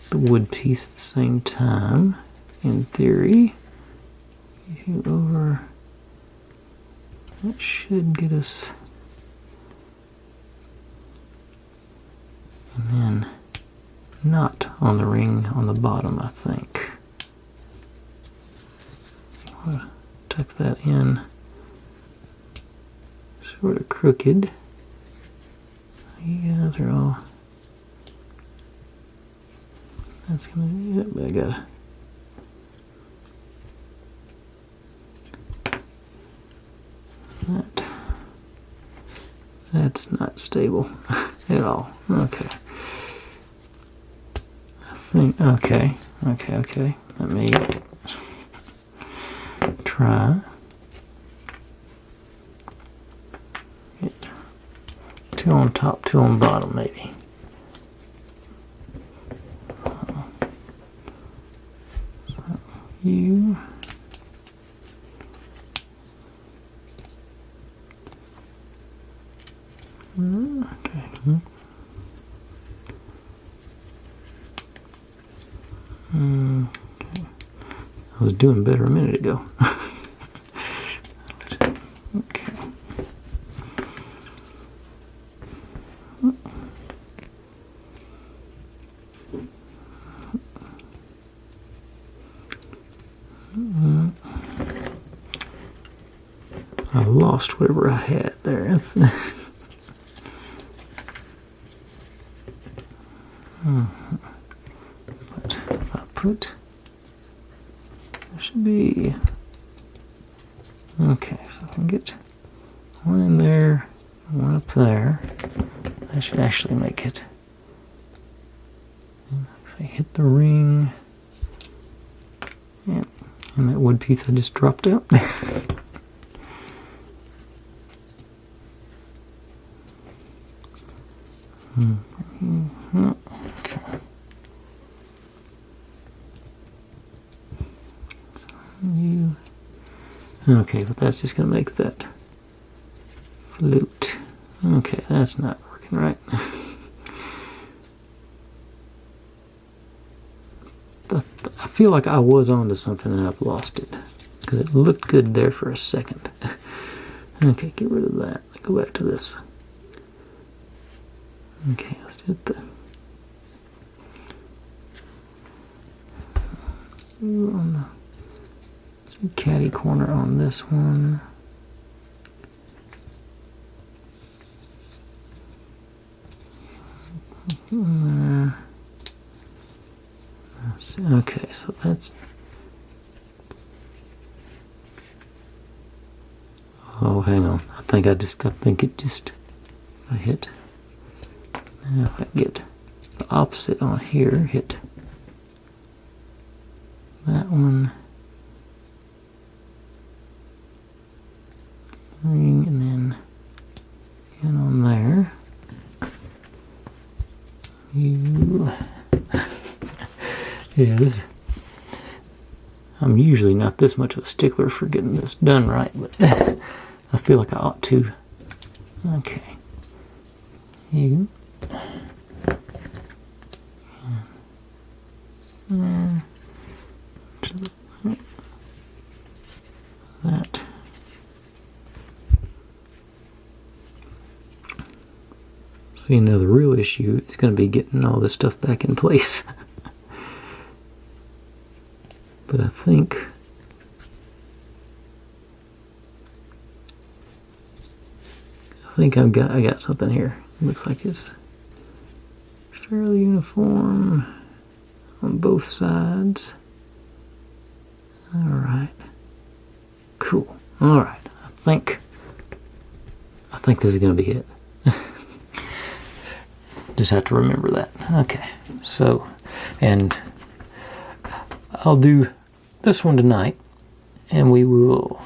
the wood piece at the same time, in theory. Over. That should get us. And then not on the ring on the bottom, I think. I'll tuck that in. Sort of crooked. You guys are all. That's gonna be it, but I gotta. That's not stable at all. Okay. I think, okay. Let me try. Get 2 on top, 2 on bottom, maybe. So you. Okay. Okay. I was doing better a minute ago. Okay. I lost whatever I had there. That's but if I put, there should be, okay, so I can get one in there, one up there. I should actually make it, so I hit the ring, and that wood piece I just dropped out. Okay. So you. Okay, but that's just going to make that float. Okay, that's not working right. I feel like I was onto something and I've lost it because it looked good there for a second. Okay, get rid of that. Go back to this. Okay, let's do it on the catty corner on this one. Okay, so that's. Oh, hang on. I think it just. I hit. Now if I get the opposite on here, hit that one, ring, and then in on there. You. Yeah, this. I'm usually not this much of a stickler for getting this done right, but I feel like I ought to. Okay. You. That. See, now the real issue is going to be getting all this stuff back in place. But I think I got something here. It looks like it's fairly uniform on both sides. All right. Cool. All right. I think this is going to be it. Just have to remember that. Okay. So, and I'll do this one tonight, and we will.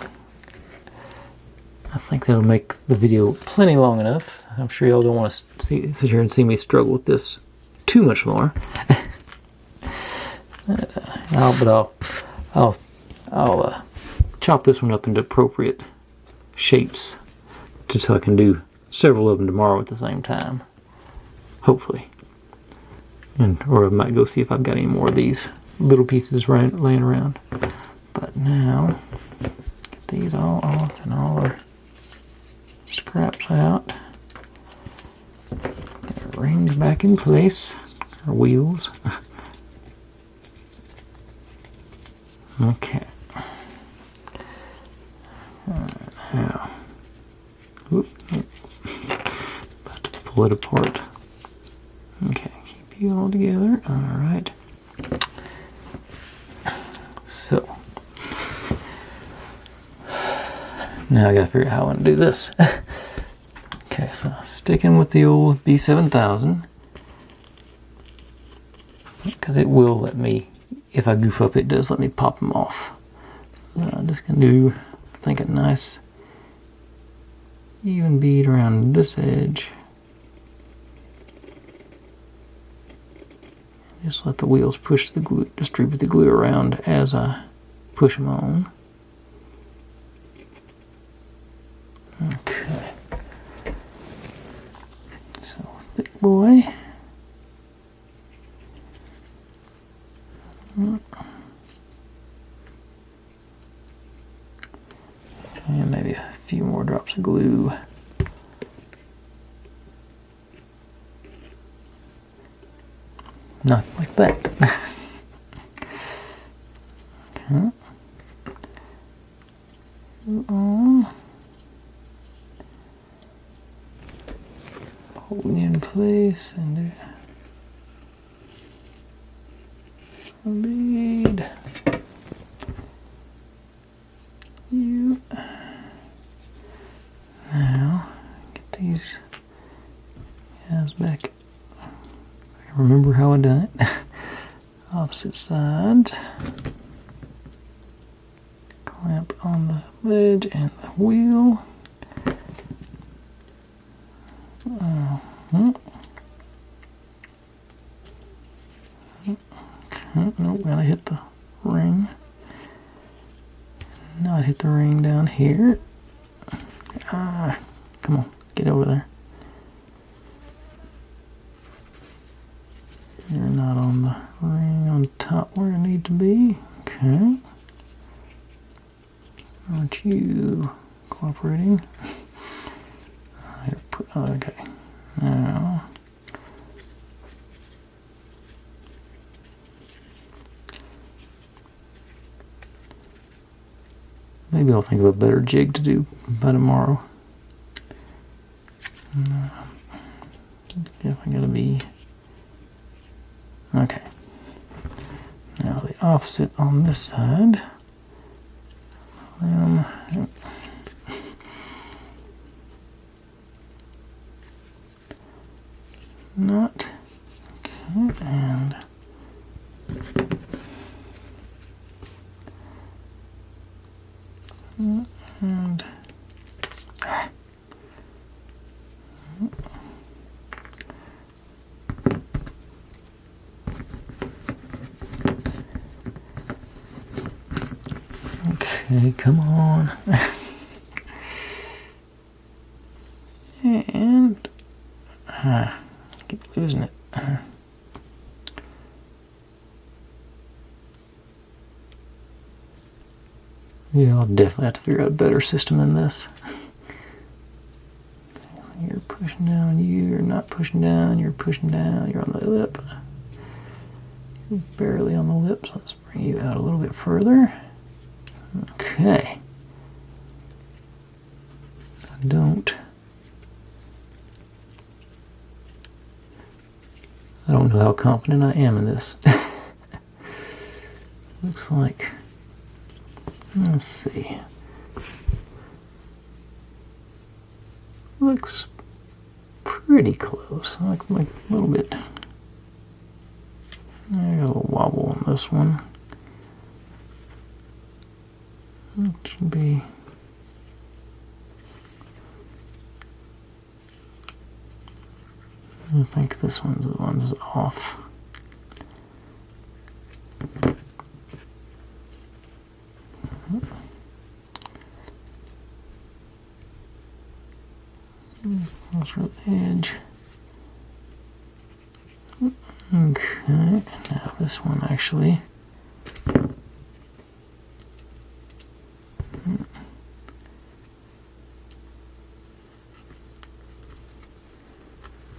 I think that'll make the video plenty long enough. I'm sure y'all don't want to sit here and see me struggle with this too much more. I'll chop this one up into appropriate shapes, just so I can do several of them tomorrow at the same time. hopefully. Or I might go see if I've got any more of these little pieces laying around. But now, get these all off and all our scraps out. Get our rings back in place, our wheels. Okay. Now, about to pull it apart. Okay, keep you all together. All right. So, now I gotta figure out how I want to do this. Okay, so sticking with the old B7000, because it will let me, if I goof up, it does let me pop them off. So I'm just gonna do, I think, a nice even bead around this edge. Just let the wheels push the glue, distribute the glue around as I push them on. Okay. So, thick boy. And maybe a few more drops of glue. Not like that. Okay. Holding in place and a bead. You. Now get these guys back. I remember how I done it. Opposite sides. Clamp on the ledge and the wheel. Okay, nope, gotta hit the ring. Not hit the ring down here. Come on, get over there. You're not on the ring on top where I need to be. Okay. Aren't you cooperating? Okay. Now. Maybe I'll think of a better jig to do by tomorrow. Definitely gotta be. Okay. Now the opposite on this side. Not. Okay, and okay, come on. And keep losing it. Yeah, I'll definitely have to figure out a better system than this. You're pushing down, you're not pushing down, you're pushing down, you're on the lip. You're barely on the lip, so let's bring you out a little bit further. Okay. I don't know how confident I am in this. Looks like, let's see. Looks pretty close. Like a little bit. There's a little wobble on this one. It should be. I think this one's off. Close for the edge. Okay, now this one actually.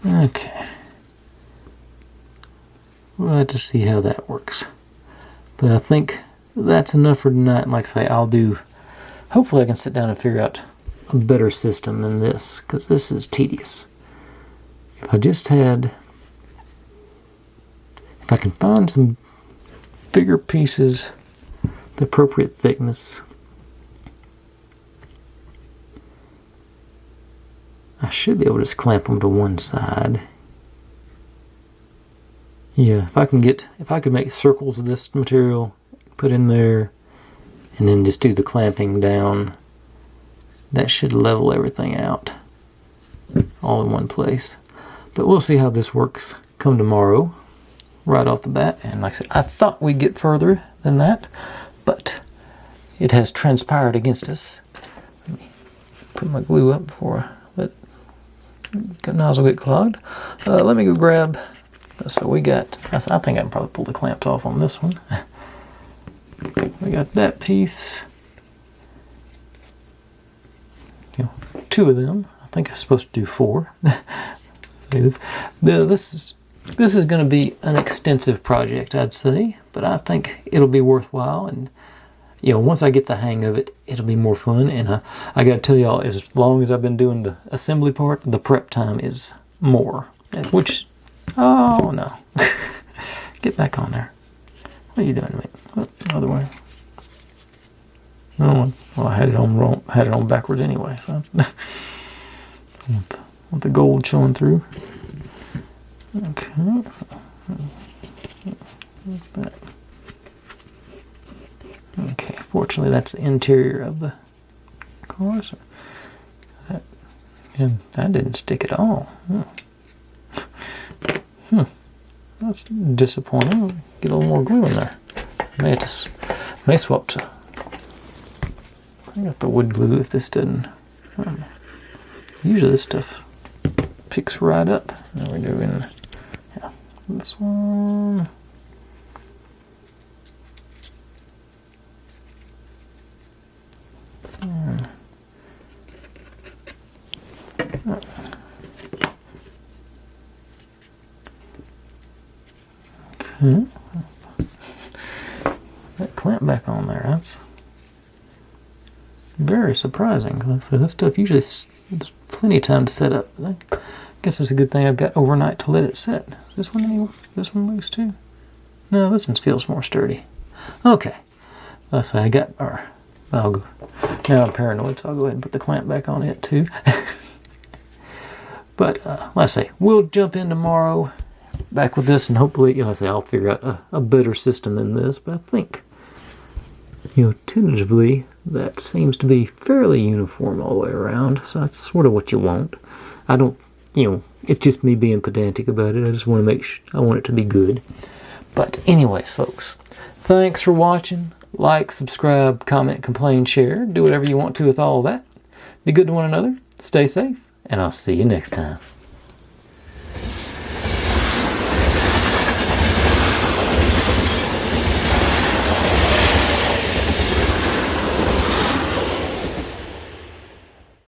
Okay. We'll have to see how that works. But I think that's enough for tonight. Like I say, hopefully I can sit down and figure out a better system than this, because this is tedious. If I can find some bigger pieces, the appropriate thickness, I should be able to just clamp them to one side. Yeah, if I could make circles of this material, put in there, and then just do the clamping down, that should level everything out all in one place. But we'll see how this works come tomorrow, right off the bat. And like I said, I thought we'd get further than that, but it has transpired against us. Let me put my glue up before I let the nozzle get clogged. Let me go grab. So I think I can probably pull the clamps off on this one. We got that piece. Two of them. I think I'm supposed to do 4. This is going to be an extensive project, I'd say, but I think it'll be worthwhile. And once I get the hang of it, it'll be more fun. And I got to tell y'all, as long as I've been doing the assembly part, the prep time is more. Which, oh no, get back on there. What are you doing, mate? Oh, other way. No, well, I had it on wrong. Had it on backwards anyway. So, want the gold showing through. Okay. That. Okay. Fortunately, that's the interior of the car. So that didn't stick at all. That's disappointing. Get a little more glue in there. May swap to. I got the wood glue if this doesn't. Usually this stuff picks right up. Now we're doing this one. Okay. That clamp back on there. That's very surprising. Like I said, this stuff usually there's plenty of time to set up. I guess it's a good thing I've got overnight to let it set. This one loose too? No, this one feels more sturdy. Okay. Let's say I'll go. Now I'm paranoid, so I'll go ahead and put the clamp back on it too. But let's say we'll jump in tomorrow back with this, and hopefully, I'll figure out a better system than this. But I think, tentatively, that seems to be fairly uniform all the way around. So that's sort of what you want. I don't, it's just me being pedantic about it. I just want to make sure, I want it to be good. But anyways, folks, thanks for watching. Like, subscribe, comment, complain, share. Do whatever you want to with all of that. Be good to one another. Stay safe. And I'll see you next time.